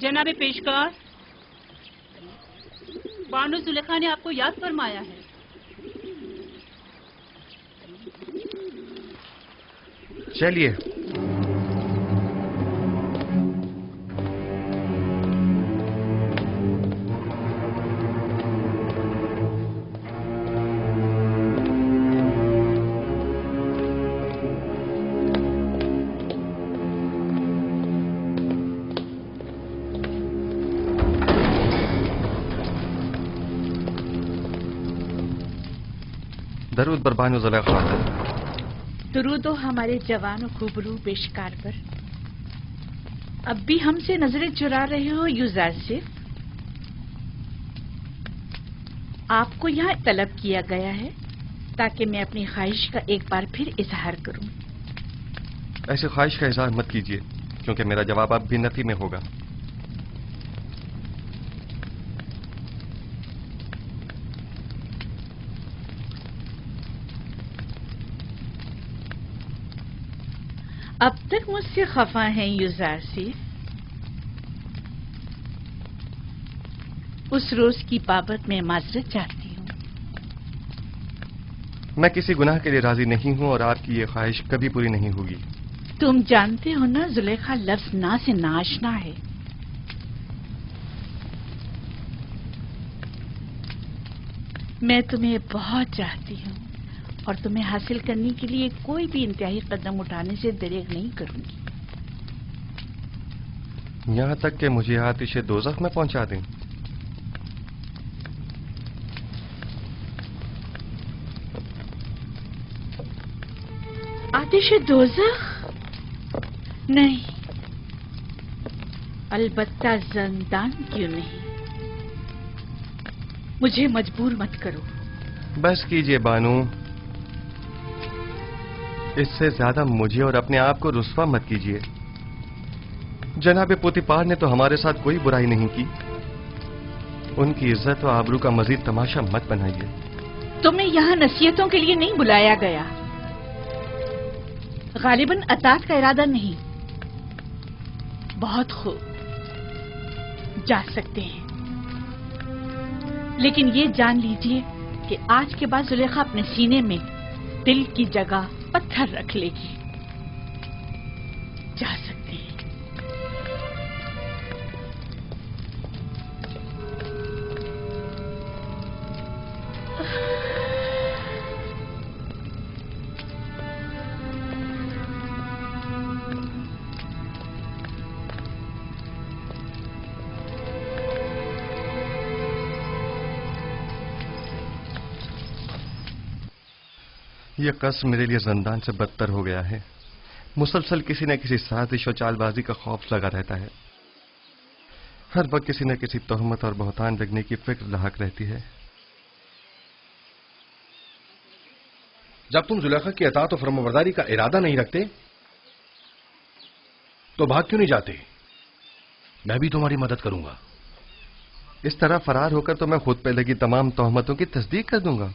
जनाब पेशकार, बानो जुलेखा ने आपको याद फरमाया है। चलिए। दरूद बर बानो जुलेखा। दरूदो हमारे जवान और खूबरू पेशकार पर। अब भी हमसे नजरें चुरा रहे हो यूजासिफ? आपको यहाँ तलब किया गया है ताकि मैं अपनी ख्वाहिश का एक बार फिर इजहार करूं। ऐसी ख्वाहिश का इजहार मत कीजिए, क्योंकि मेरा जवाब अब भी नफी में होगा। अब तक मुझसे खफा हैं यूजासिफ? उस रोज की बाबत मैं माजरत चाहती हूँ। मैं किसी गुनाह के लिए राजी नहीं हूँ और आपकी ये ख्वाहिश कभी पूरी नहीं होगी। तुम जानते हो ना, जुलेखा लफ्ज ना से नाशना है। मैं तुम्हें बहुत चाहती हूँ और तुम्हें हासिल करने के लिए कोई भी इंतहाई कदम उठाने से दरेग नहीं करूंगी। यहाँ तक कि मुझे आतिशे दोज़ख में पहुंचा दें। आतिशे दोज़ख? नहीं, अलबत्ता ज़िंदान क्यों नहीं। मुझे मजबूर मत करो। बस कीजिए बानू, इससे ज्यादा मुझे और अपने आप को रुस्वा मत कीजिए। जनाब पोतीपार ने तो हमारे साथ कोई बुराई नहीं की। उनकी इज्जत और आबरू का मजीद तमाशा मत बनाइए। तुम्हें यहाँ नसीहतों के लिए नहीं बुलाया गया। गालिबन अतात का इरादा नहीं। बहुत खूब, जा सकते हैं, लेकिन ये जान लीजिए कि आज के बाद जुलेखा अपने सीने में दिल की जगह पत्थर रख लेगी। जा सकते हैं। यह कसम मेरे लिए जिंदान से बदतर हो गया है। मुसलसल किसी न किसी साजिश और चालबाजी का खौफ लगा रहता है। हर वक्त किसी न किसी तोहमत और बहतान लगने की फिक्र लाहक रहती है। जब तुम जुलेखा की अतात और फरमाबरदारी का इरादा नहीं रखते तो भाग क्यों नहीं जाते? मैं भी तुम्हारी मदद करूंगा। इस तरह फरार होकर तो मैं खुद पे लगी तमाम तोहमतों की तस्दीक कर दूंगा।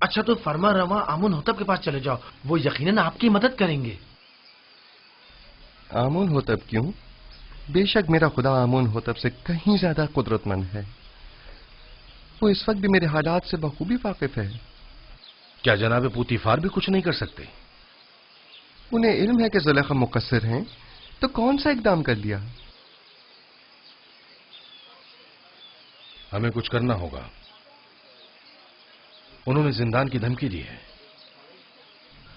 अच्छा तो फरमा रवा आमुन होतब के पास चले जाओ, वो यकीनन आपकी मदद करेंगे। आमुन होतब क्यों? बेशक मेरा खुदा आमुन होतब से कहीं ज्यादा कुदरतमंद है। वो इस वक्त भी मेरे हालात से बखूबी वाकिफ है। क्या जनाब पूतीफार भी कुछ नहीं कर सकते? उन्हें इल्म है कि जुलेखा मुकस्सिर हैं, तो कौन सा इकदाम कर लिया? हमें कुछ करना होगा। उन्होंने जिंदान की धमकी दी है।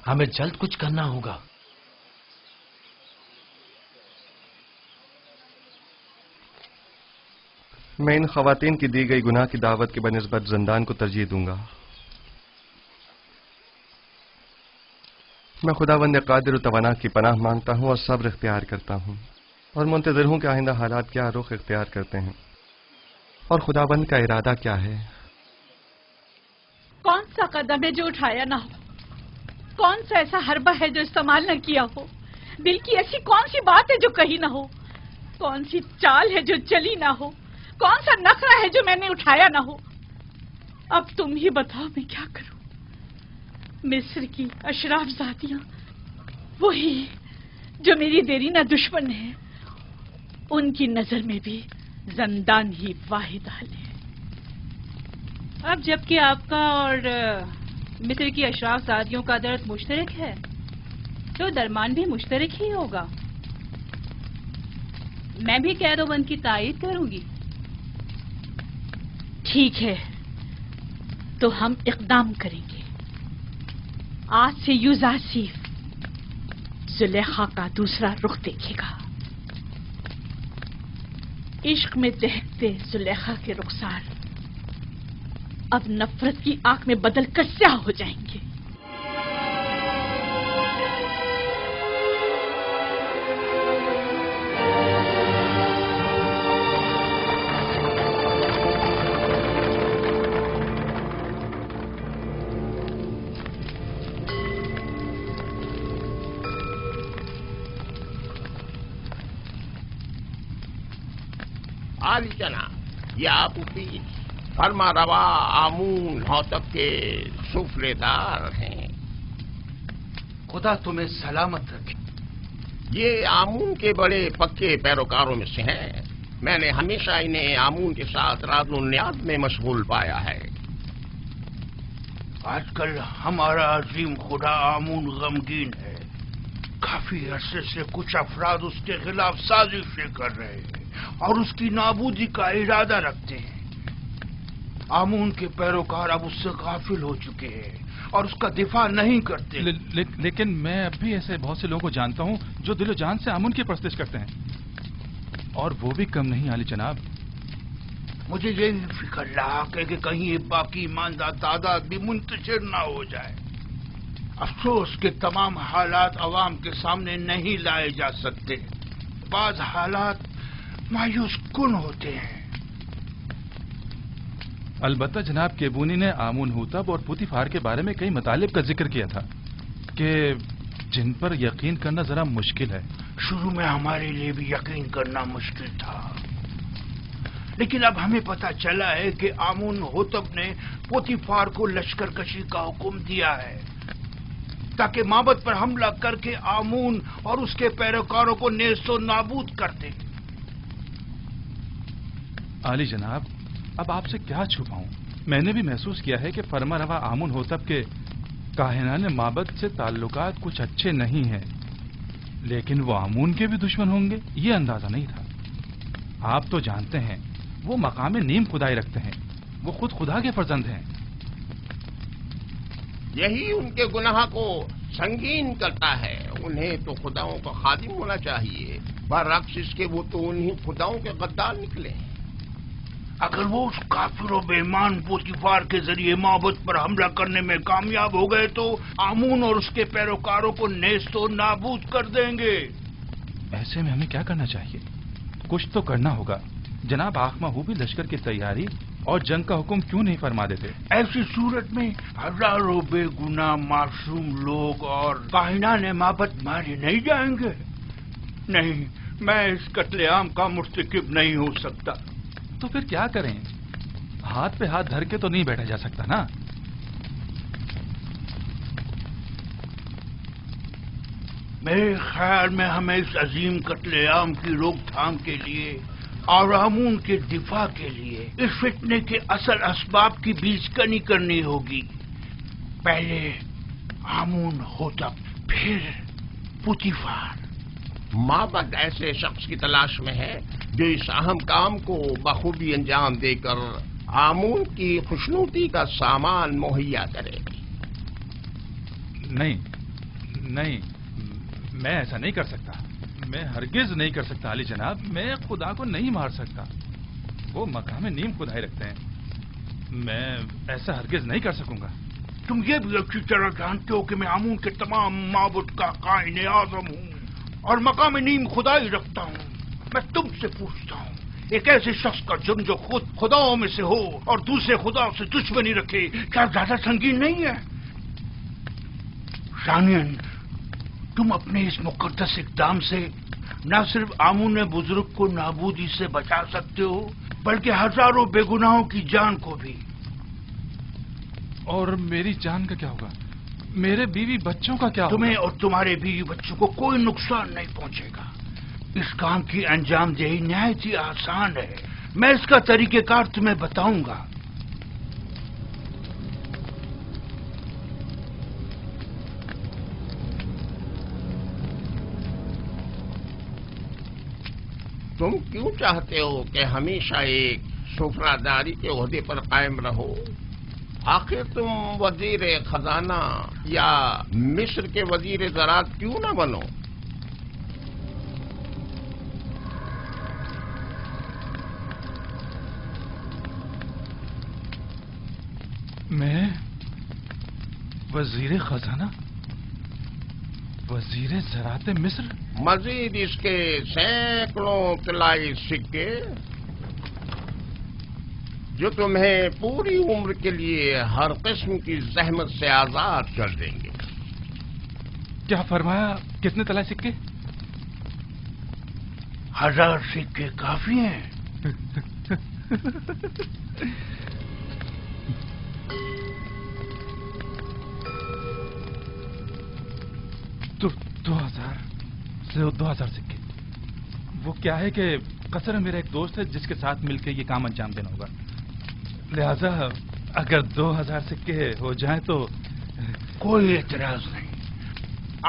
हमें जल्द कुछ करना होगा। मैं इन खवातीन की दी गई गुनाह की दावत के बनिस्बत जिंदान को तरजीह दूंगा। मैं खुदावंद कादिर तवाना की पनाह मांगता हूं और सब्र इख्तियार करता हूं और मुंतज़िर हूं कि आइंदा हालात क्या रुख इख्तियार करते हैं और खुदावंद का इरादा क्या है। कौन सा कदम है जो उठाया ना हो? कौन सा ऐसा हरबा है जो इस्तेमाल न किया हो? दिल की ऐसी कौन सी बात है जो कही ना हो? कौन सी चाल है जो चली ना हो? कौन सा नखरा है जो मैंने उठाया ना हो? अब तुम ही बताओ मैं क्या करूं? मिस्र की अशराफ जातियां वही जो मेरी देरीना दुश्मन है ان کی نظر میں بھی زندان ہی واحد حل ہے۔ اب جبکہ آپ کا اور مصر کی اشراف زادیوں کا درد مشترک ہے تو درمان بھی مشترک ہی ہوگا۔ میں بھی قید و بند کی تائید کروں گی۔ ٹھیک ہے، تو ہم اقدام کریں گے۔ آج سے یوزاسیف زلیخا کا دوسرا رخ دیکھے گا۔ عشق میں دہکتے زلیخا کے رخسار اب نفرت کی آنکھ میں بدل کر سیاہ ہو جائیں گے۔ عالی جناب، یہ آپ کی فرما روا آمون ہوتب کے سفرے دار ہیں۔ خدا تمہیں سلامت رکھے۔ یہ آمون کے بڑے پکے پیروکاروں میں سے ہیں۔ میں نے ہمیشہ انہیں آمون کے ساتھ راز و نیاز میں مشغول پایا ہے۔ آج کل ہمارا عظیم خدا آمون غمگین ہے۔ کافی عرصے سے کچھ افراد اس کے خلاف سازشیں کر رہے ہیں اور اس کی نابودی کا ارادہ رکھتے ہیں۔ آمون کے پیروکار اب اس سے غافل ہو چکے ہیں اور اس کا دفاع نہیں کرتے۔ لیکن میں اب بھی ایسے بہت سے لوگوں کو جانتا ہوں جو دل و جان سے آمون کی پرستش کرتے ہیں، اور وہ بھی کم نہیں عالی جناب۔ مجھے یہ فکر لاحق ہے کہ کہیں یہ باقی ایماندار تعداد بھی منتشر نہ ہو جائے۔ افسوس کہ تمام حالات عوام کے سامنے نہیں لائے جا سکتے۔ بعض حالات مایوس کن ہوتے ہیں۔ البتہ جناب کیبونی نے آمون ہوتب اور پوتیفار کے بارے میں کئی مطالب کا ذکر کیا تھا کہ جن پر یقین کرنا ذرا مشکل ہے۔ شروع میں ہمارے لیے بھی یقین کرنا مشکل تھا، لیکن اب ہمیں پتہ چلا ہے کہ آمون ہوتب نے پوتیفار کو لشکر کشی کا حکم دیا ہے تاکہ معبد پر حملہ کر کے آمون اور اس کے پیروکاروں کو نیست و نابود کر دے۔ عالی جناب، اب آپ سے کیا چھپاؤں؟ میں نے بھی محسوس کیا ہے کہ فرما روا آمون ہوتب کے کاہنان معبد سے تعلقات کچھ اچھے نہیں ہیں، لیکن وہ آمون کے بھی دشمن ہوں گے یہ اندازہ نہیں تھا۔ آپ تو جانتے ہیں وہ مقام نیم خدائی رکھتے ہیں، وہ خود خدا کے فرزند ہیں۔ یہی ان کے گناہ کو سنگین کرتا ہے۔ انہیں تو خداؤں کا خادم ہونا چاہیے، برعکس اس کے وہ تو انہیں خداؤں کے غدار نکلے ہیں۔ اگر وہ اس کافر و بے ایمان پوتیفار کے ذریعے معبد پر حملہ کرنے میں کامیاب ہو گئے تو آمون اور اس کے پیروکاروں کو نیست و نابود کر دیں گے۔ ایسے میں ہمیں کیا کرنا چاہیے؟ کچھ تو کرنا ہوگا۔ جناب آخما ہو بھی لشکر کی تیاری اور جنگ کا حکم کیوں نہیں فرما دیتے؟ ایسی صورت میں ہزاروں بے گناہ معصوم لوگ اور کاہنان معبد مارے نہیں جائیں گے؟ نہیں، میں اس قتل عام کا مرتکب نہیں ہو سکتا۔ تو پھر کیا کریں؟ ہاتھ پہ ہاتھ دھر کے تو نہیں بیٹھا جا سکتا نا۔ میرے خیال میں ہمیں اس عظیم قتل عام کی روک تھام کے لیے اور آمون کے دفاع کے لیے اس فتنے کے اصل اسباب کی بیج کنی کرنی ہوگی۔ پہلے آمون ہوتب، پھر پوتیفار۔ معبد ایسے شخص کی تلاش میں ہے جو اس اہم کام کو بخوبی انجام دے کر آمون کی خوشنودی کا سامان مہیا کرے۔ نہیں، میں ایسا نہیں کر سکتا۔ میں ہرگز نہیں کر سکتا علی جناب، میں خدا کو نہیں مار سکتا۔ وہ مقام نیم خدائی رکھتے ہیں، میں ایسا ہرگز نہیں کر سکوں گا۔ تم یہ بھی اچھی طرح جانتے ہو کہ میں آمون کے تمام معبد کا قائن اعظم ہوں اور مقام نیم خدائی رکھتا ہوں۔ میں تم سے پوچھتا ہوں، ایک ایسے شخص کا جرم جو خود خداؤں میں سے ہو اور دوسرے خداؤں سے دشمنی رکھے، کیا زیادہ سنگین نہیں ہے؟ ثانیاً، تم اپنے اس مقدس اقدام سے نہ صرف آمون بزرگ کو نابودی سے بچا سکتے ہو بلکہ ہزاروں بے گناہوں کی جان کو بھی۔ اور میری جان کا کیا ہوگا؟ میرے بیوی بچوں کا کیا ہوگا؟ تمہیں اور تمہارے بیوی بچوں کو کوئی نقصان نہیں پہنچے گا۔ اس کام کی انجام دہی نہایت ہی آسان ہے. میں اس کا طریقہ کار تمہیں بتاؤں گا. تم کیوں چاہتے ہو کہ ہمیشہ ایک سفراداری کے عہدے پر قائم رہو؟ آخر تم وزیر خزانہ یا مصر کے وزیر زراعت کیوں نہ بنو؟ میں وزیر خزانہ، وزیر زراعت مصر؟ مزید اس کے سینکڑوں طلائی سکے جو تمہیں پوری عمر کے لیے ہر قسم کی زحمت سے آزاد کر دیں گے. کیا فرمایا؟ کتنے طلائی سکے؟ 1000 سکے کافی ہیں. تو 2000 سکے. وہ کیا ہے کہ قصر میرا ایک دوست ہے جس کے ساتھ مل کے یہ کام انجام دینا ہوگا، لہذا اگر 2000 سکے ہو جائیں تو. کوئی اعتراض نہیں.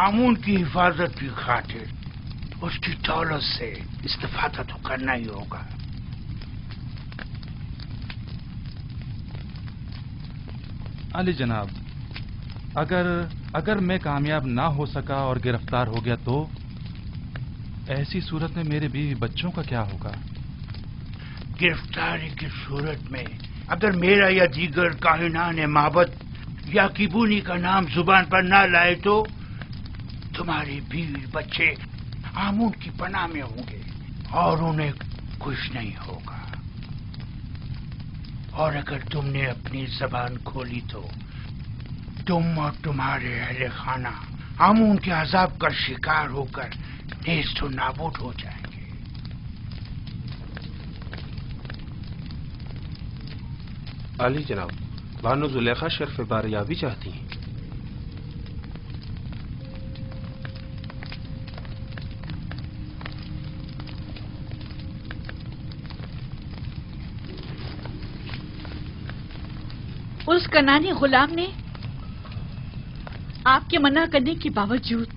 آمون کی حفاظت کی خاطر اس کی دولت سے استفادہ تو کرنا ہی ہوگا. علی جناب، اگر میں کامیاب نہ ہو سکا اور گرفتار ہو گیا تو ایسی صورت میں میرے بیوی بچوں کا کیا ہوگا؟ گرفتاری کی صورت میں اگر میرا یا دیگر کاہنان معبد یا کیبونی کا نام زبان پر نہ لائے تو تمہارے بیوی بچے آمون کی پناہ میں ہوں گے اور انہیں کچھ نہیں ہوگا. اور اگر تم نے اپنی زبان کھولی تو تم اور تمہارے اہل خانہ آمون کے عذاب کا شکار ہو کر نیست و نابود ہو جائیں گے. علی جناب، بانو زلیخا شرف باریابی چاہتی ہیں. اس کنانی غلام نے آپ کے منع کرنے کے باوجود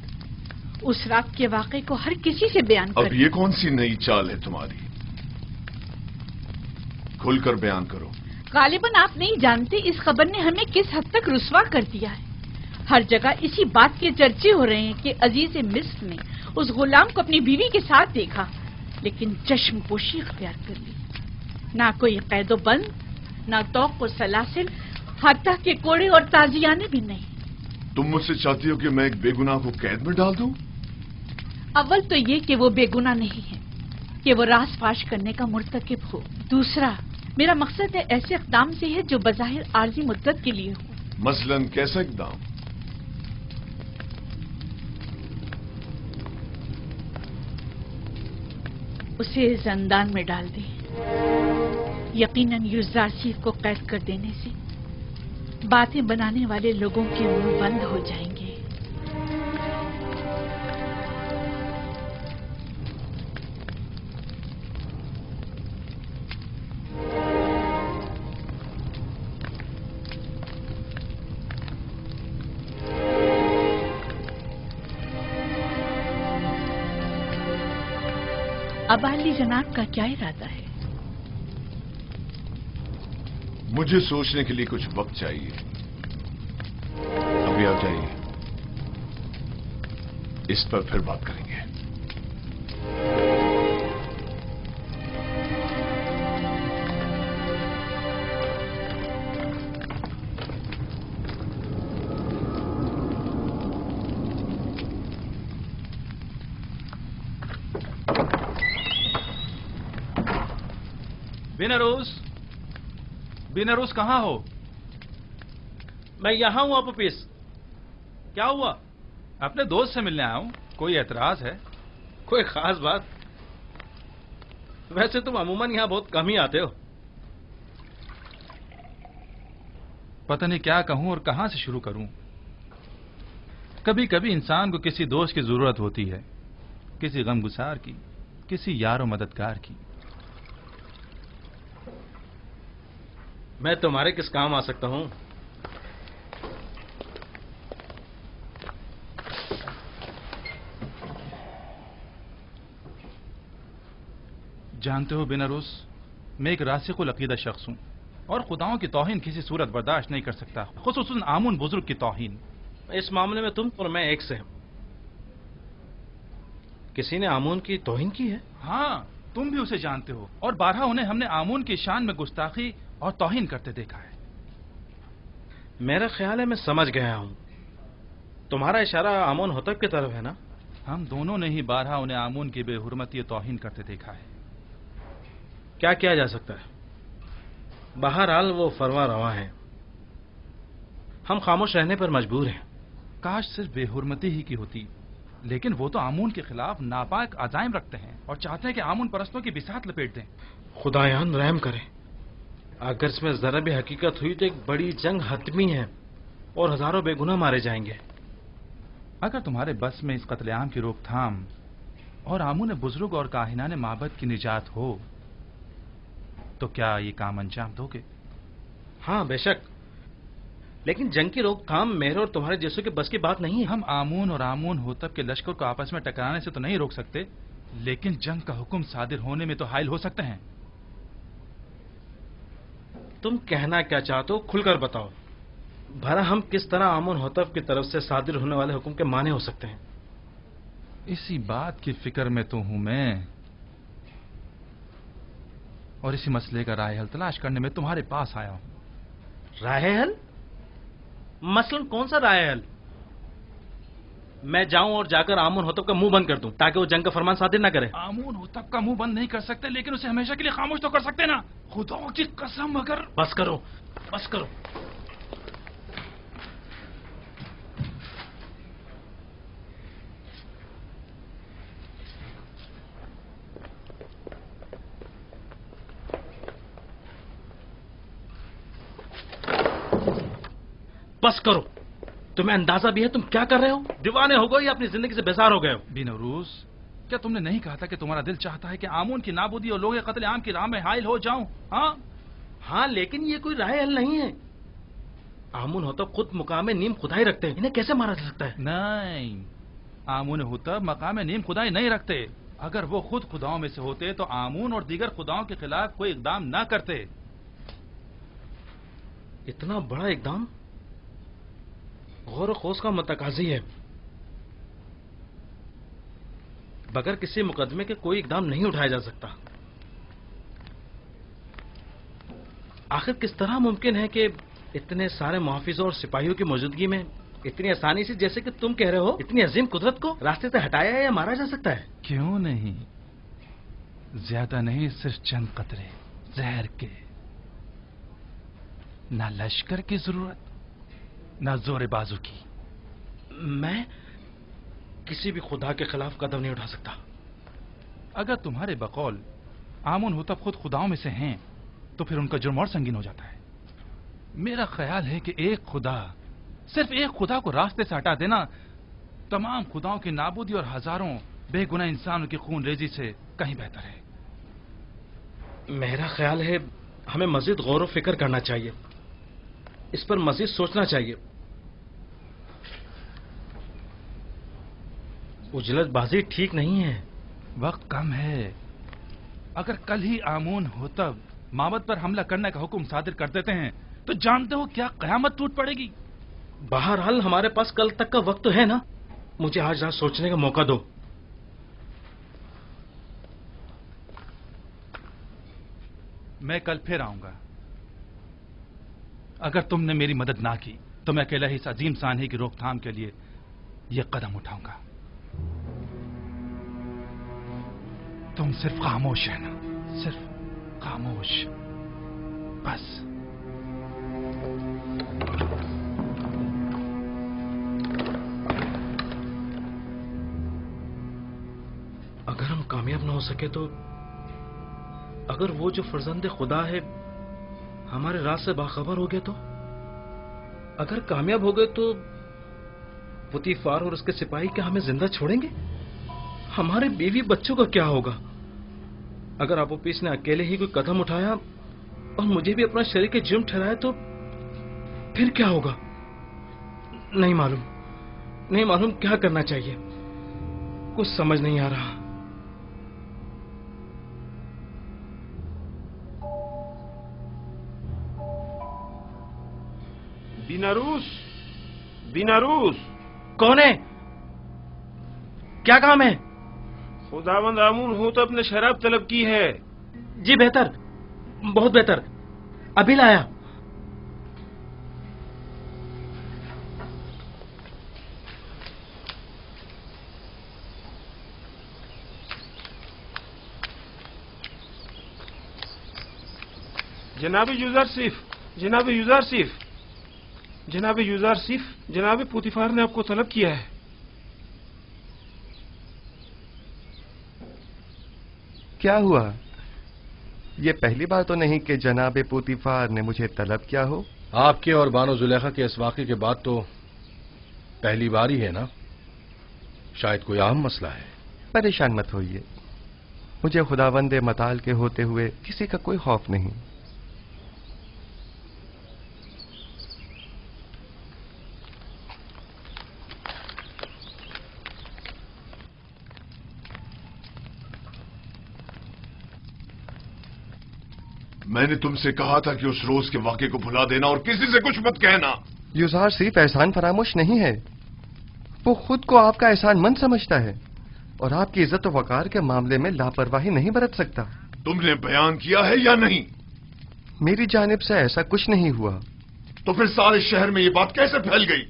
اس رات کے واقعے کو ہر کسی سے بیان کر. اب یہ کون سی نئی چال ہے تمہاری؟ کھل کر بیان کرو. غالباً آپ نہیں جانتے اس خبر نے ہمیں کس حد تک رسوا کر دیا ہے. ہر جگہ اسی بات کے چرچے ہو رہے ہیں کہ عزیز مصر نے اس غلام کو اپنی بیوی کے ساتھ دیکھا لیکن چشم پوشی اختیار کر لی. نہ کوئی قید و بند، نہ توق و سلاسل، حتیٰ کہ کوڑے اور تازیانے بھی نہیں. تم مجھ سے چاہتی ہو کہ میں ایک بے گناہ کو قید میں ڈال دوں؟ اول تو یہ کہ وہ بے گناہ نہیں ہے کہ وہ راز فاش کرنے کا مرتکب ہو. دوسرا، میرا مقصد ہے ایسے اقدام سے ہے جو بظاہر عارضی مدت کے لیے ہو. مثلاً کیسا اقدام؟ اسے زندان میں ڈال دیں. یقیناً یوزارسیف کو قید کر دینے سے باتیں بنانے والے لوگوں کے منہ بند ہو جائیں گے. اب علی جناب کا کیا ارادہ ہے؟ مجھے سوچنے کے لیے کچھ وقت چاہیے. ابھی آپ جائیے، اس پر پھر بات کریں گے. بینروس کہاں ہو؟ میں یہاں ہوں اپوپیس. کیا ہوا؟ اپنے دوست سے ملنے آیا ہوں. کوئی اعتراض ہے؟ کوئی خاص بات؟ ویسے تم عموماً یہاں بہت کم ہی آتے ہو. پتہ نہیں کیا کہوں اور کہاں سے شروع کروں. کبھی کبھی انسان کو کسی دوست کی ضرورت ہوتی ہے، کسی غم گسار کی. किसी यार और मददगार की। मैं तुम्हारे किस काम आ सकता हूं? जानते हो बिनारुस, मैं एक रासिकुल अकीदा शख्स हूं और खुदाओं की तौहीन किसी सूरत बर्दाश्त नहीं कर सकता, खुसूसन आमुन बुजुर्ग की तौहीन। इस मामले में तुम और मैं एक से हैं। किसी ने आमून की तौहीन की है? हाँ, तुम भी उसे जानते हो और बारहा उन्हें हमने आमून की शान में गुस्ताखी और तौहीन करते देखा है। मेरा ख्याल है मैं समझ गया हूं। तुम्हारा इशारा आमून होतब की तरफ है ना? हम दोनों ने ही बारहा उन्हें आमून की बेहुरमती तौहीन करते देखा है। क्या किया जा सकता है? बहरहाल वो फरवा रवा है, हम खामोश रहने पर मजबूर हैं। काश सिर्फ बेहुरमती ही की होती, लेकिन वो तो आमून के खिलाफ नापाक अजाइम रखते हैं और चाहते हैं कि आमून परस्तों की बिसात लपेट दें। खुदायान रहम करे, अगर इसमें जरा भी हकीकत हुई तो एक बड़ी जंग हतमी है और हजारों बेगुनाह मारे जाएंगे। अगर तुम्हारे बस में इस कत्लेआम की रोकथाम और आमून बुजुर्ग और काहिनान माबद की निजात हो तो क्या ये काम अंजाम दोगे? हाँ बेशक, लेकिन जंग की रोकथाम मेरे और तुम्हारे जैसों के बस की बात नहीं है। हम आमून और आमून होतब के लश्कर को आपस में टकराने से तो नहीं रोक सकते, लेकिन जंग का हुक्म सादिर होने में तो हायल हो सकते हैं। तुम कहना क्या चाहते हो खुलकर बताओ। भला हम किस तरह आमून होतब की तरफ से सादिर होने वाले हुक्म के माने हो सकते हैं? इसी बात की फिक्र में तो हूं मैं, और इसी मसले का राह हल तलाश करने में तुम्हारे पास आया हूं। राह हल? मसलन कौन सा राह हल? मैं जाऊं और जाकर आमून होतब का मुंह बंद कर दूं ताकि वो जंग का फरमान सादिर ना करे? आमून होतब का मुंह बंद नहीं कर सकते, लेकिन उसे हमेशा के लिए खामोश तो कर सकते ना। खुदाओं की कसम, अगर... बस करो, बस करो। बस करो। तुम्हें अंदाजा भी है तुम क्या कर रहे हो? दीवाने हो गए या अपनी जिंदगी से बेजार हो गए हो? बिनरूस, क्या तुमने नहीं कहा था कि तुम्हारा दिल चाहता है कि आमून की नाबूदी और लोग कत्ले आम की राह में हायल हो जाऊं? हाँ हाँ, लेकिन ये कोई राह हल नहीं है। आमून होतब खुद मुकाम नीम खुदाई रखते हैं, इन्हें कैसे मारा जा सकता है? नहीं, आमून होतब मकाम नीम खुदाई नहीं रखते। अगर वो खुद खुदाओं में से होते तो आमून और दीगर खुदाओं के खिलाफ कोई इकदाम ना करते। इतना बड़ा इकदाम गौर खोज का मतकाजी है। बगैर किसी मुकदमे के कोई इकदाम नहीं उठाया जा सकता। आखिर किस तरह मुमकिन है कि इतने सारे मुहाफिजों और सिपाहियों की मौजूदगी में इतनी आसानी से, जैसे कि तुम कह रहे हो, इतनी अजीम कुदरत को रास्ते से हटाया या मारा जा सकता है? क्यों नहीं, ज्यादा नहीं, सिर्फ चंद कतरे जहर के। ना लश्कर की जरूरत, ना जोर बाजू की। मैं किसी भी खुदा के खिलाफ कदम नहीं उठा सकता। अगर तुम्हारे बकौल आमून होतब खुद खुदाओं में से हैं तो फिर उनका जुर्म और संगीन हो जाता है। मेरा ख्याल है कि एक खुदा, सिर्फ एक खुदा को रास्ते से हटा देना तमाम खुदाओं की नाबूदी और हजारों बेगुनाह इंसानों की खून रेजी से कहीं बेहतर है। मेरा ख्याल है हमें मजीद गौर व फिक्र करना चाहिए, इस पर मजीद सोचना चाहिए। उजलतबाजी ठीक नहीं है। वक्त कम है। अगर कल ही आमून होतब माबद पर हमला करने का हुक्म सादिर कर देते हैं तो जानते हो क्या कयामत टूट पड़ेगी। बहरहाल हमारे पास कल तक का वक्त तो है ना। मुझे आज रात सोचने का मौका दो। मैं कल फिर आऊंगा। अगर तुमने मेरी मदद ना की तो मैं अकेला ही इस अजीम सानही की रोकथाम के लिए यह कदम उठाऊंगा। तुम सिर्फ खामोश है ना, सिर्फ खामोश, बस। अगर हम कामयाब ना हो सके तो, अगर वो जो फर्जंद खुदा है हमारे राज से बाखबर हो गया तो, अगर कामयाब हो गए तो पुतीफार और उसके सिपाही क्या हमें जिंदा छोड़ेंगे? हमारे बीवी बच्चों का क्या होगा? अगर आपोपिस ने अकेले ही कोई कदम उठाया और मुझे भी अपना शरीर के जुर्म ठहराया तो फिर क्या होगा? नहीं मालूम क्या करना चाहिए, कुछ समझ नहीं आ रहा। बीनारूस कौन है? क्या काम है? खुदावंद आमून होतब ने शराब तलब की है। जी बेहतर, बहुत बेहतर, अभी लाया। जनाब यूजारसिफ, जनाब पुतिफार ने आपको तलब किया है। क्या हुआ? ये पहली बार तो नहीं कि जनाब पुतिफार ने मुझे तलब किया हो। आपके और बानो जुलेखा के इस वाक़े के बाद तो पहली बार ही है ना? शायद कोई अहम मसला है। परेशान मत होइए, मुझे खुदावंदे मताल के होते हुए किसी का कोई खौफ नहीं। मैंने तुमसे कहा था कि उस रोज के वाक़े को भुला देना और किसी से कुछ मत कहना। यूजारसिफ एहसान फरामोश नहीं है, वो खुद को आपका एहसानमंद समझता है और आपकी इज्जत और वकार के मामले में लापरवाही नहीं बरत सकता। तुमने बयान किया है या नहीं? मेरी जानिब से ऐसा कुछ नहीं हुआ। तो फिर सारे शहर में ये बात कैसे फैल गई?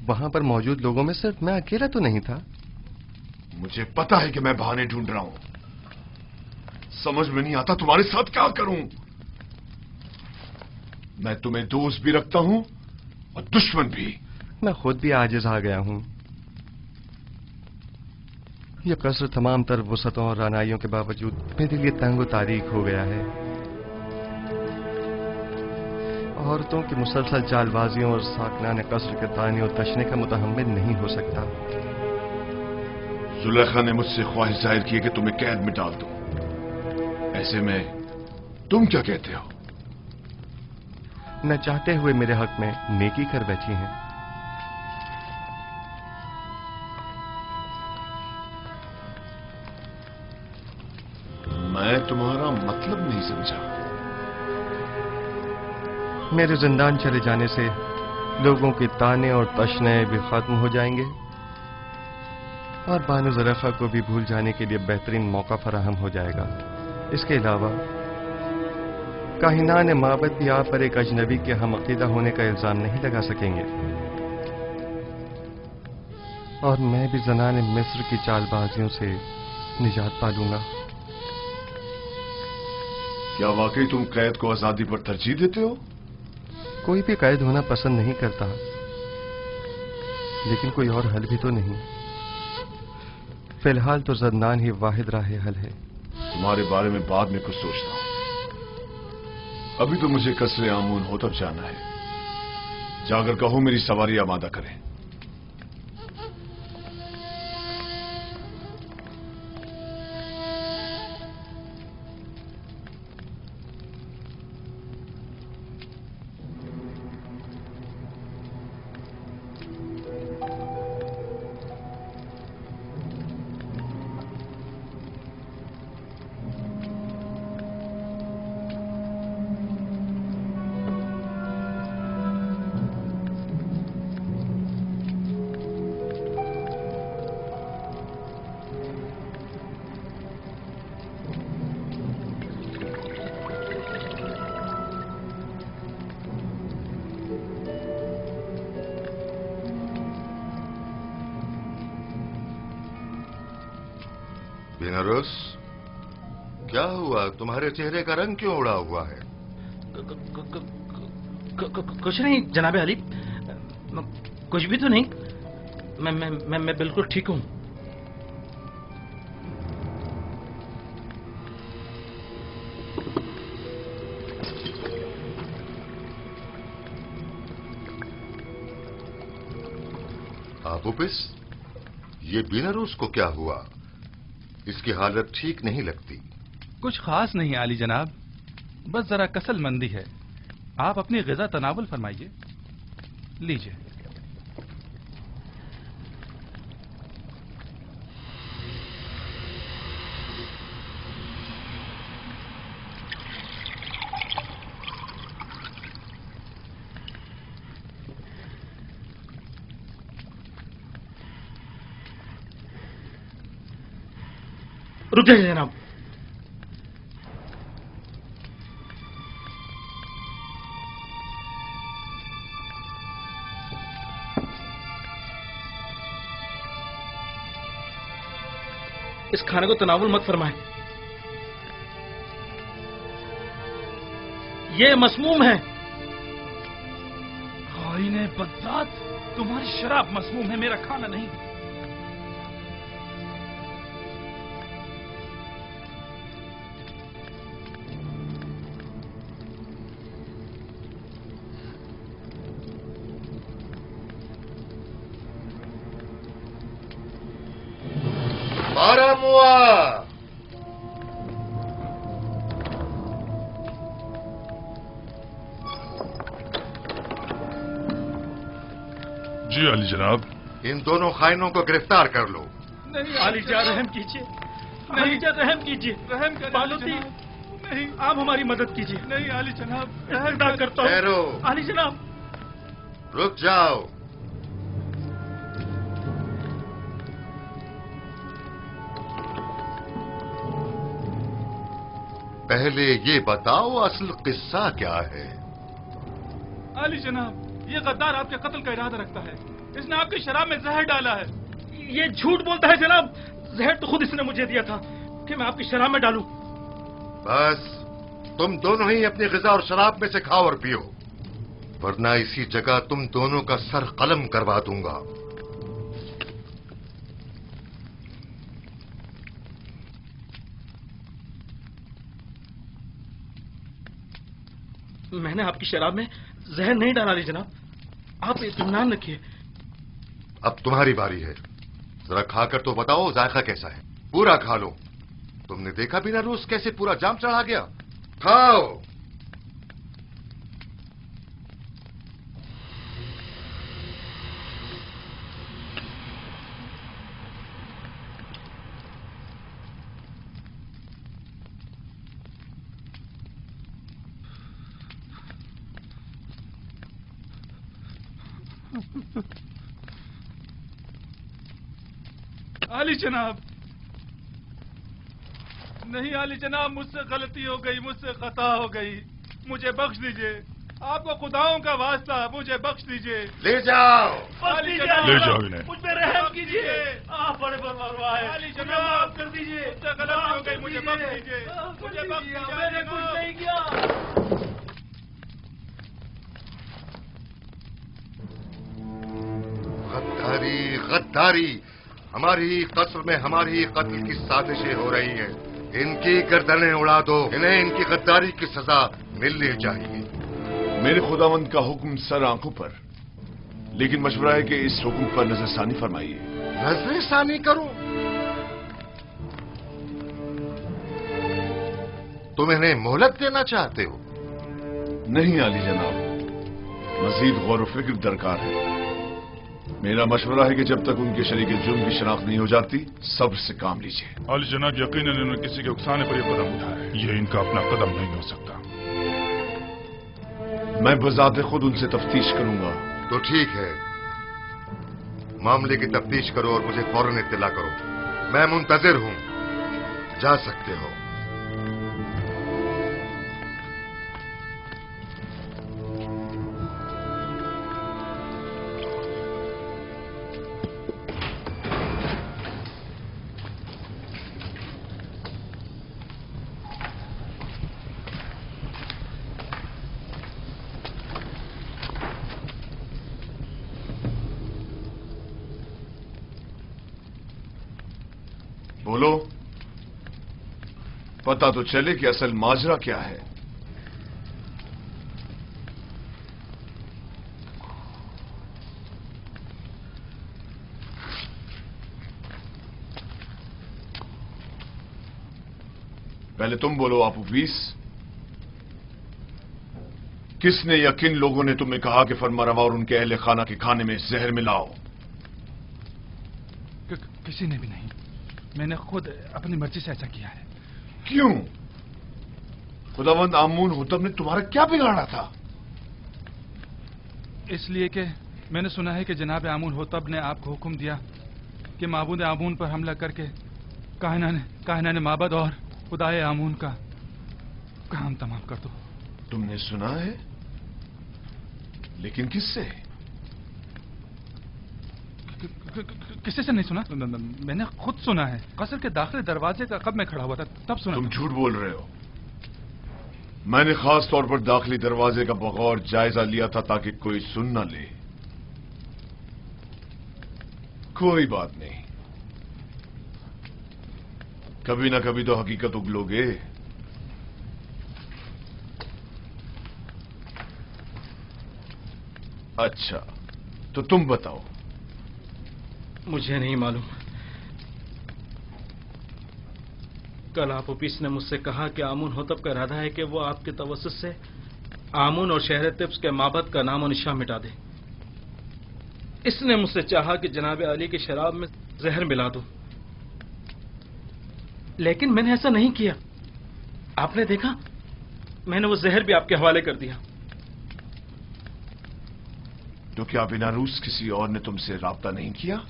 वहां पर मौजूद लोगों में सिर्फ मैं अकेला तो नहीं था। मुझे पता है कि मैं बहाने ढूंढ रहा हूं, समझ में नहीं आता तुम्हारे साथ क्या करूं। मैं तुम्हें दोस्त भी रखता हूं और दुश्मन भी। मैं खुद भी आजिज आ गया हूं। यह कसर तमाम तर वसतों और रानाइयों के बावजूद मेरे लिए तंग तारीख हो गया है। औरतों की मुसलसल चालबाजियों और साकनाने कसर के ताने और तशने का मुतहम्मिल नहीं हो सकता। जुलेखा ने मुझसे ख्वाहिश जाहिर की कि तुम्हें कैद में डाल दूं। ऐसे में तुम क्या कहते हो? न चाहते हुए मेरे हक में नेकी कर बैठी हैं। मैं तुम्हारा मतलब नहीं समझा। मेरे जिंदान चले जाने से लोगों के ताने और तशने भी खत्म हो जाएंगे और बानो जुलेखा को भी भूल जाने के लिए बेहतरीन मौका फराहम हो जाएगा। इसके अलावा काहिनान माबद भी आप पर एक अजनबी के हम अकीदा होने का इल्जाम नहीं लगा सकेंगे और मैं भी जनाने मिस्र की चालबाजियों से निजात पा लूंगा। क्या वाकई तुम कैद को आजादी पर तरजीह देते हो? कोई भी कैद होना पसंद नहीं करता, लेकिन कोई और हल भी तो नहीं। फिलहाल तो ज़ंदान ही वाहिद राह हल है। तुम्हारे बारे में बाद में कुछ सोचता हूं, अभी तो मुझे कसरे आमून होतब जाना है। जाकर कहो मेरी सवारी आमादा करें। बीनारूस, क्या हुआ? तुम्हारे चेहरे का रंग क्यों उड़ा हुआ है? कुछ नहीं जनाबे अली, कुछ भी तो नहीं। मैं बिल्कुल ठीक हूं। आपोपिस, ये बीनारूस को क्या हुआ? इसकी हालत ठीक नहीं लगती। کچھ خاص نہیں عالی جناب، بس ذرا کسل مندی ہے. آپ اپنی غذا تناول فرمائیے. لیجئے. رک جائیے جناب. اس کھانے کو تناول مت فرمائیں، یہ مسموم ہے. خائن بدذات، تمہاری شراب مسموم ہے، میرا کھانا نہیں. جی علی جناب. ان دونوں خائنوں کو گرفتار کر لو. نہیں علی جان، رحم کیجیے. علی جان رحم کیجیے. رحم بالوتی، نہیں آپ ہماری مدد کیجیے. نہیں علی جناب، اقتدا کرتا ہوں. ٹھہرو علی جناب. رک جاؤ. پہلے یہ بتاؤ اصل قصہ کیا ہے؟ علی جناب، یہ غدار آپ کے قتل کا ارادہ رکھتا ہے. اس نے آپ کی شراب میں زہر ڈالا ہے. یہ جھوٹ بولتا ہے جناب. زہر تو خود اس نے مجھے دیا تھا کہ میں آپ کی شراب میں ڈالوں. بس تم دونوں ہی اپنی غذا اور شراب میں سے کھاؤ اور پیو، ورنہ اسی جگہ تم دونوں کا سر قلم کروا دوں گا. میں نے آپ کی شراب میں زہر نہیں ڈالا علی جناب، آپ اطمینان رکھیے. اب تمہاری باری ہے، ذرا کھا کر تو بتاؤ ذائقہ کیسا ہے. پورا کھا لو. تم نے دیکھا بھی نہ روز کیسے پورا جام چڑھا گیا. کھاؤ. علی جناب، نہیں علی جناب، مجھ سے غلطی ہو گئی، مجھ سے خطا ہو گئی، مجھے بخش دیجئے. آپ کو خداؤں کا واسطہ، مجھے بخش دیجئے. لے جاؤ. علی جناب، لے جاؤ انہیں. مجھ پہ رحم کیجیے. آپ بڑے بردبار ہیں. علی جناب، معاف کر دیجئے، مجھ سے غلطی ہو گئی، مجھے بخش دیجئے. مجھے بخش دیجئے. میں نے کچھ نہیں کیا. غداری غداری، ہماری قصر میں ہماری قتل کی سازشیں ہو رہی ہیں. ان کی گردنیں اڑا دو. انہیں ان کی غداری کی سزا ملنی چاہیے. میرے خداوند کا حکم سر آنکھوں پر، لیکن مشورہ ہے کہ اس حکم پر نظر ثانی فرمائیے. نظر ثانی کروں؟ تم انہیں مہلت دینا چاہتے ہو؟ نہیں علی جناب، مزید غور و فکر درکار ہے. میرا مشورہ ہے کہ جب تک ان کے شریک جرم کی شناخت نہیں ہو جاتی صبر سے کام لیجیے. علی جناب، یقیناً انہوں نے کسی کے اکسانے پر یہ قدم اٹھایا ہے. یہ ان کا اپنا قدم نہیں ہو سکتا. میں بذات خود ان سے تفتیش کروں گا. تو ٹھیک ہے، معاملے کی تفتیش کرو اور مجھے فوراً اطلاع کرو. میں منتظر ہوں. جا سکتے ہو. بولو، پتا تو چلے کہ اصل ماجرا کیا ہے. पहले तुम बोलो आपू प्लीज, किसने या किन लोगों ने तुम्हें कहा कि फरमारवा और उनके अहले खाना के खाने में जहर मिलाओ? किसी ने भी नहीं, मैंने खुद अपनी मर्जी से ऐसा किया है। क्यों? खुदावंद आमून होतब ने तुम्हारा क्या बिगाड़ा था? इसलिए कि मैंने सुना है कि जनाब आमून होतब ने आपको हुक्म दिया कि माबूद आमून पर हमला करके काहिनाने माबद और खुदाए आमून का काम तमाम कर दो। तुमने सुना है? लेकिन किससे? किसी से नहीं सुना, मैंने खुद सुना है। कसर के दाखिले दरवाजे का कब मैं खड़ा हुआ था तब सुना। तुम झूठ बोल रहे हो। मैंने खास तौर पर दाखिली दरवाजे का बगौर जायजा लिया था ताकि कोई सुन न ले। कोई बात नहीं, कभी ना कभी तो हकीकत उगलोगे। अच्छा, तो तुम बताओ। मुझे नहीं मालूम। कल आप ऑफिस ने मुझसे कहा कि आमून होतब का इरादा है कि वो आपके तवस्सुत से आमून और शहर तिब्स के माबद का नाम और निशान मिटा दे। इसने मुझसे चाहा कि जनाब अली की शराब में जहर मिला दो, लेकिन मैंने ऐसा नहीं किया। आपने देखा, मैंने वो जहर भी आपके हवाले कर दिया। तो क्या बिना रूस किसी और ने तुमसे राब्ता नहीं किया?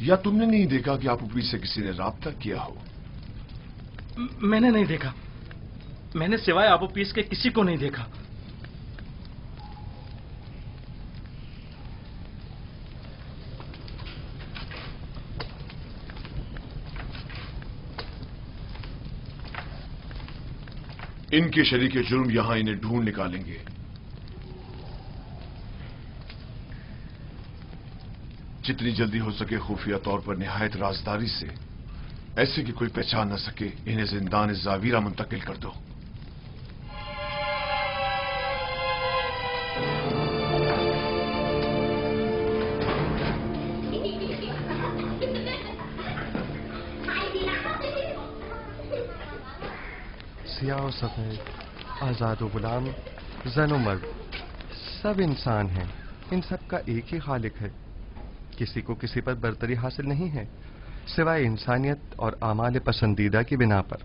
या तुमने नहीं देखा कि आप ऊपरी से किसी ने राब्ता किया हो? मैंने नहीं देखा। मैंने सिवाय आबू पीस के किसी को नहीं देखा। इनके शरीके जुर्म यहां इन्हें ढूंढ निकालेंगे। जितनी जल्दी हो सके खुफिया तौर पर निहायत राजदारी से, ऐसे कि कोई पहचान न सके, इन्हें जिंदान जावीरा मुंतकिल कर दो। सियाह और सफेद, आजाद व गुलाम, जन व मर्द, सब इंसान हैं। इन सब का एक ही खालिक है। किसी को किसी पर बरतरी हासिल नहीं है सिवाय इंसानियत और आमाल पसंदीदा की बिना पर।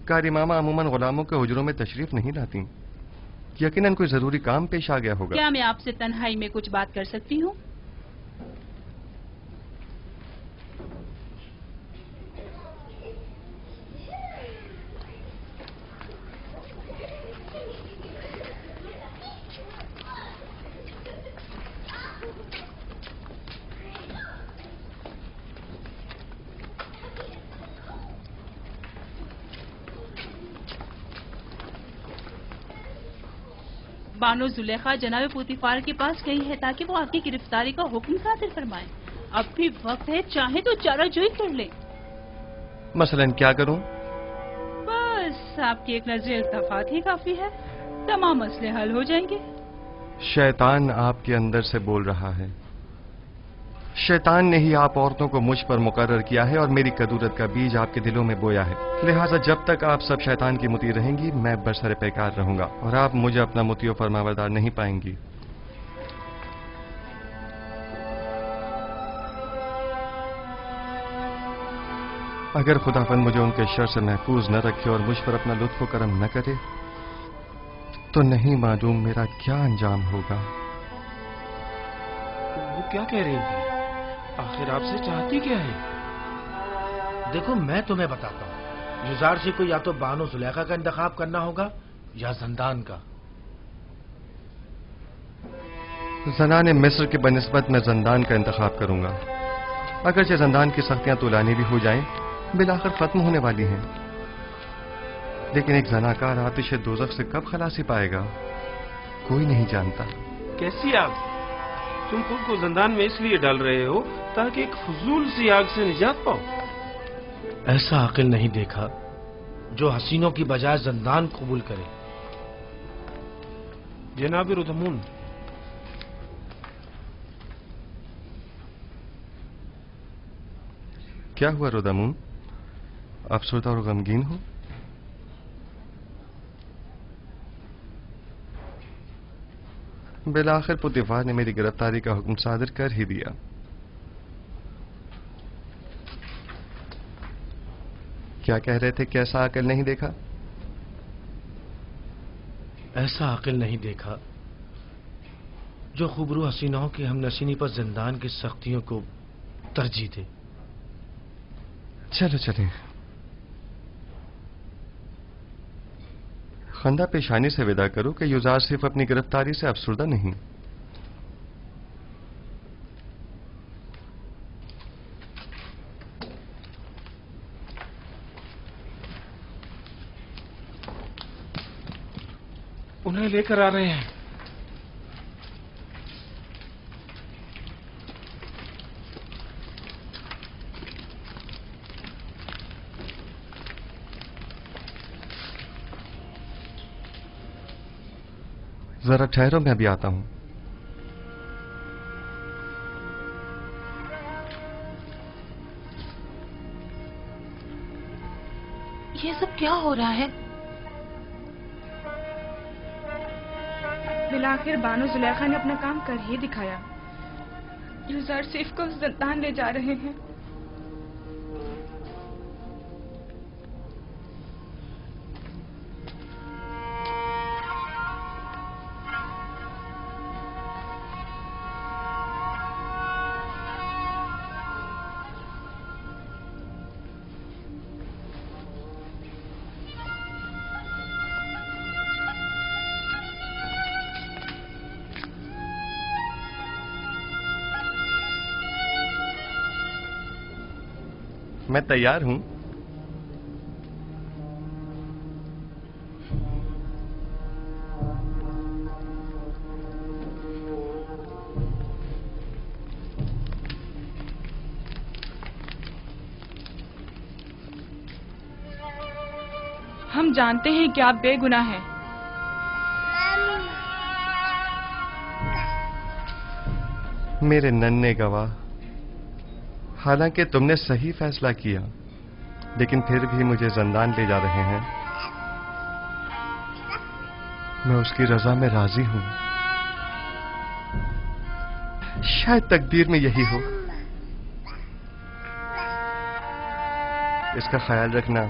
कारी मामा अमूमन गुलामों के हुजरों में तशरीफ नहीं लाती। यकीनन कोई जरूरी काम पेश आ गया होगा। क्या मैं आपसे तन्हाई में कुछ बात कर सकती हूँ? बानो जुलेखा जनाब पुतिफार के पास गई है ताकि वो आपकी गिरफ्तारी का हुक्म सादिर फरमाए। अब भी वक्त है, चाहे तो चाराजोई कर ले। मसलन क्या करूं? बस आपकी एक नजर इल्तफात ही काफी है, तमाम मसले हल हो जाएंगे। शैतान आपके अंदर से बोल रहा है। शैतान ने ही आप औरतों को मुझ पर मुकर्रर किया है और मेरी कदूरत का बीज आपके दिलों में बोया है। लिहाजा जब तक आप सब शैतान की मुती रहेंगी, मैं बरसरे पैकार रहूंगा और आप मुझे अपना मुती फरमाबरदार नहीं पाएंगी। अगर खुदाफंद मुझे उनके शर से महफूज न रखे और मुझ पर अपना लुत्फ करम न करे, तो नहीं मालूम मेरा क्या अंजाम होगा। वो क्या कह रही थी? आखिर आपसे चाहती क्या है? देखो, मैं तुम्हें बताता हूँ। युजार से को या तो बानो जुलेखा का इंतखाब करना होगा या जंदान का। जनाने मिस्र के बनिस्बत मैं जंदान का इंतखाब करूंगा। अगरचे जंदान की सख्तियां तुलानी भी हो जाएं, बिलाखिर खत्म होने वाली हैं। लेकिन एक जनाकार आतिश दोजख से कब खलासी पाएगा, कोई नहीं जानता। कैसी आग? तुम खुद को जंदान में इसलिए डाल रहे हो ताकि एक फजूल सी आग से निजात पाओ। ऐसा अकिल नहीं देखा जो हसीनों की बजाय जंदान कबूल करे। जनाब रुदमून, क्या हुआ रोदामुन? अफसरदा और गमगीन हो? बिलाखिर पुतिफार ने मेरी गिरफ्तारी का हुक्म सादिर कर ही दिया। क्या कह रहे थे? कैसा अकल नहीं देखा? ऐसा अकल नहीं देखा जो खुबरू हसीनाओं की हमनशीनी पर जिंदान की सख्तियों को तरजीह दे। चलो चले। खंदा पेशानी से विदा करो कि युजार सिर्फ अपनी गिरफ्तारी से अफसरदा नहीं। उन्हें लेकर आ रहे हैं। जरा ठहरो, मैं भी आता हूं। ये सब क्या हो रहा है? बिलाखिर बानो जुलेखा ने अपना काम कर ही दिखाया। युजार सिर्फ को जिंदान ले जा रहे हैं। मैं तैयार हूं। हम जानते हैं कि आप बेगुनाह हैं। मेरे नन्हे गवाह, हालांकि तुमने सही फैसला किया, लेकिन फिर भी मुझे जिंदान ले जा रहे हैं। मैं उसकी रजा में राजी हूं। शायद तकदीर में यही हो। इसका ख्याल रखना।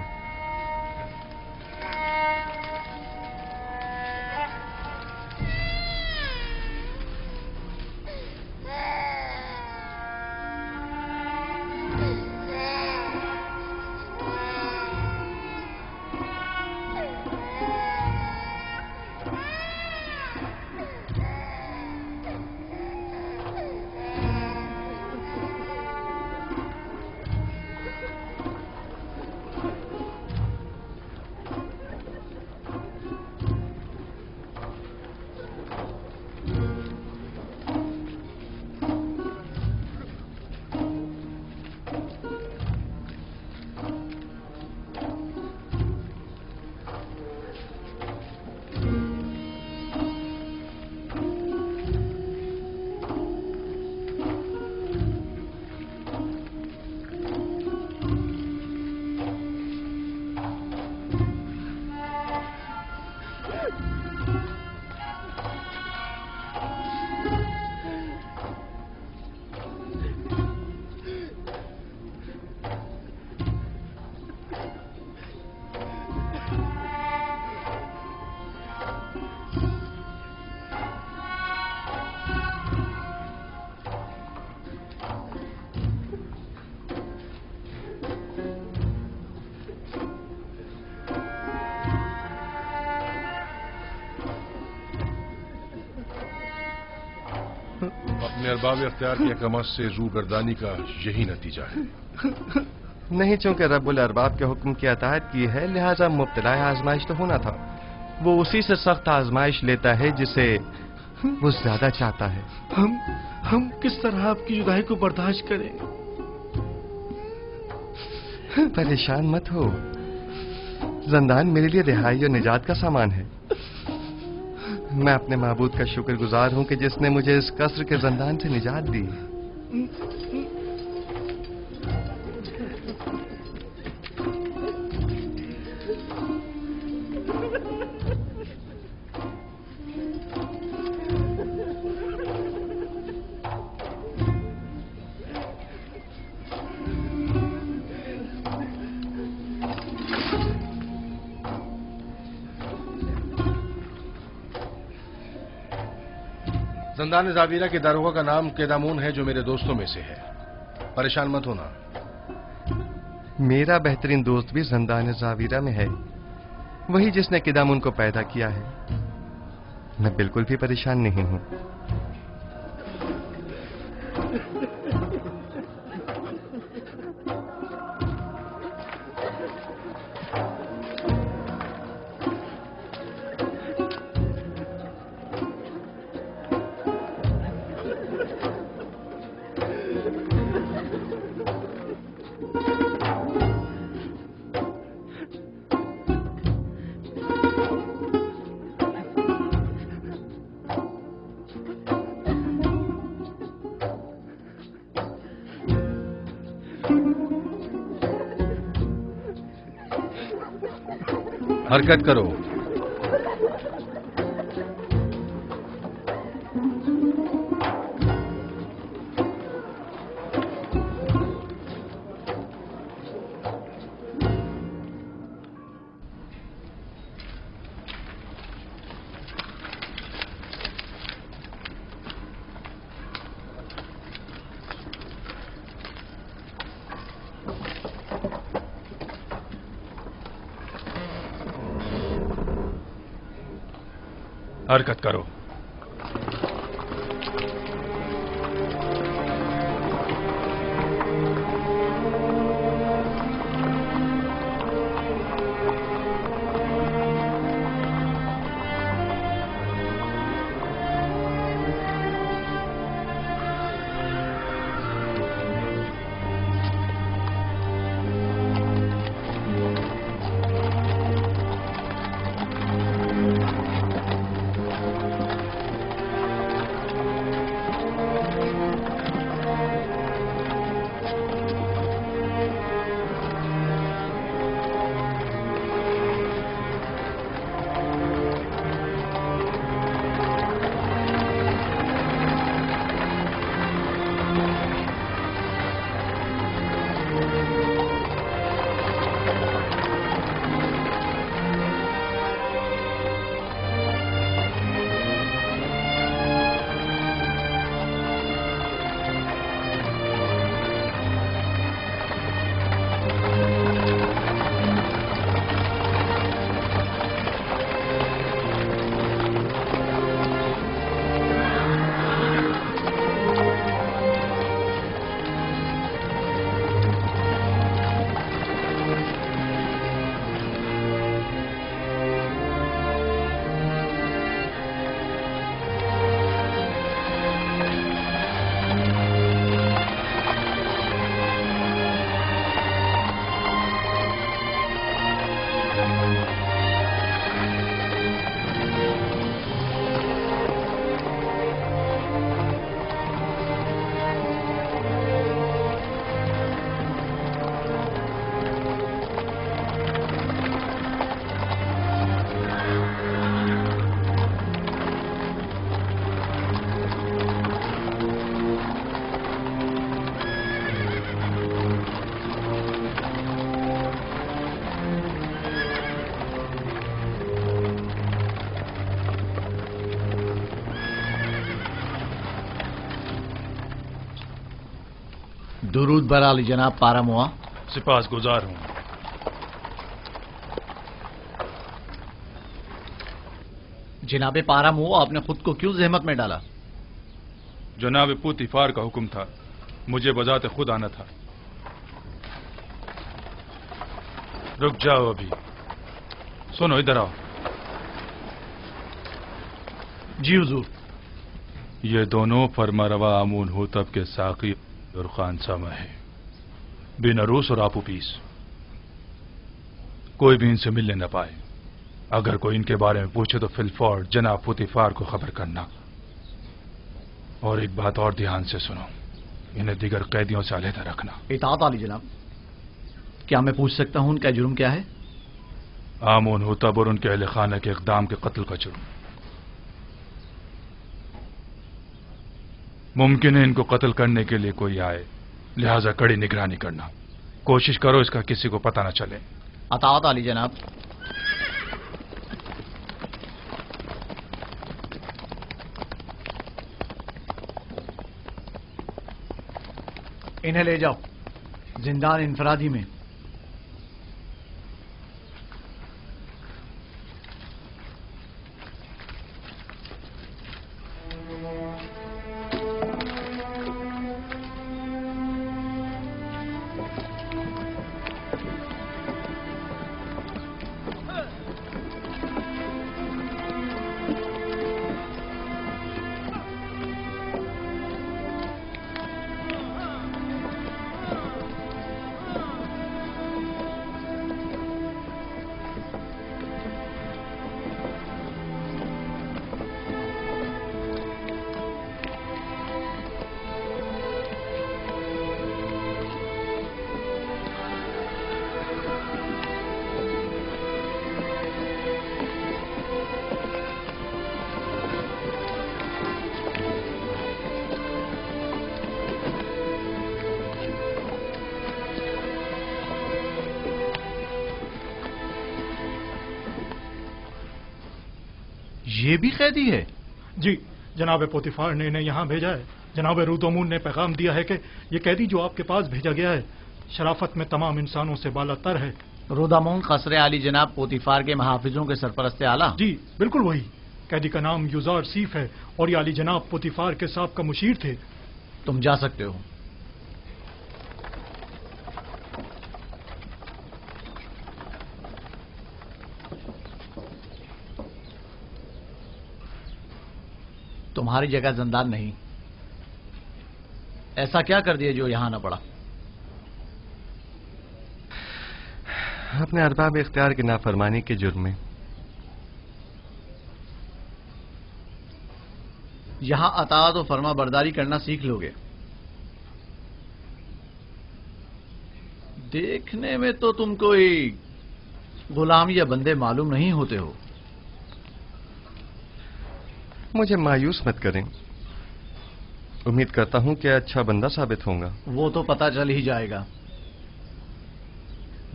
अपने अरबाब अख्तियार की अहकामात से रूगर्दानी का यही नतीजा है। नहीं, चूंकि रब्बुल अरबाब के हुक्म की अताअत की है, लिहाजा मुब्तला आजमाइश तो होना था। वो उसी से सख्त आजमाइश लेता है जिसे वो ज्यादा चाहता है। हम किस तरह आपकी जुदाई को बर्दाश्त करें? परेशान मत हो। जिंदान मेरे लिए रिहाई और निजात का सामान है। मैं अपने माबूद का शुक्रगुजार हूं कि जिसने मुझे इस कसर के जिंदान से निजात दी। زندان زاویرہ کے داروغہ کا نام کیدامون ہے، جو میرے دوستوں میں سے ہے. پریشان مت ہونا. میرا بہترین دوست بھی زندان زاویرہ میں ہے، وہی جس نے کیدامون کو پیدا کیا ہے. میں بالکل بھی پریشان نہیں ہوں. حرکت کرو. حرکت کرو. درود بر علی جناب پاراموا. سپاس گزار ہوں. جناب پاراموا، آپ نے خود کو کیوں زحمت میں ڈالا؟ جناب پوتیفار کا حکم تھا، مجھے بذات خود آنا تھا. رک جاؤ ابھی. سنو ادھر آؤ. جی حضور. یہ دونوں فرما روا آمون ہوتب کے ساقی اور خانسامہ ہے، بن عروس اور آپو پیس. کوئی بھی ان سے ملنے نہ پائے. اگر کوئی ان کے بارے میں پوچھے تو فی الفور جناب پوتیفار کو خبر کرنا. اور ایک بات اور دھیان سے سنو، انہیں دیگر قیدیوں سے علیحدہ رکھنا. اطاعت علی جناب. کیا میں پوچھ سکتا ہوں ان کا جرم کیا ہے؟ آمون ہوتب اور ان کے اہل خانہ کے اقدام کے قتل کا جرم. ممکن ہے ان کو قتل کرنے کے لیے کوئی آئے، لہذا کڑی نگرانی کرنا. کوشش کرو اس کا کسی کو پتہ نہ چلے. اطاعت علی جناب. انہیں لے جاؤ زندان انفرادی میں. یہ بھی قیدی ہے؟ جی جناب پوتیفار نے انہیں یہاں بھیجا ہے. جناب رودامون نے پیغام دیا ہے کہ یہ قیدی جو آپ کے پاس بھیجا گیا ہے شرافت میں تمام انسانوں سے بالا تر ہے. رودامون قصر عالی جناب پوتیفار کے محافظوں کے سرپرست اعلیٰ؟ جی بالکل وہی. قیدی کا نام یوزار سیف ہے اور یہ عالی جناب پوتیفار کے سابقہ مشیر تھے. تم جا سکتے ہو. تمہاری جگہ زندان نہیں. ایسا کیا کر دیا جو یہاں نہ پڑا؟ اپنے ارباب اختیار کی نافرمانی کے جرم میں. یہاں اطاعت و فرما برداری کرنا سیکھ لو گے. دیکھنے میں تو تم کوئی غلام یا بندے معلوم نہیں ہوتے ہو. مجھے مایوس مت کریں. امید کرتا ہوں کہ اچھا بندہ ثابت ہوں گا. وہ تو پتہ چل ہی جائے گا.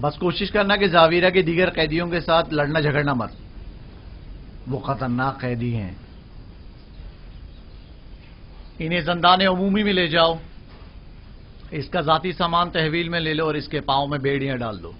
بس کوشش کرنا کہ زاویرہ کے دیگر قیدیوں کے ساتھ لڑنا جھگڑنا مت. وہ خطرناک قیدی ہیں. انہیں زندان عمومی میں لے جاؤ. اس کا ذاتی سامان تحویل میں لے لو اور اس کے پاؤں میں بیڑیاں ڈال دو.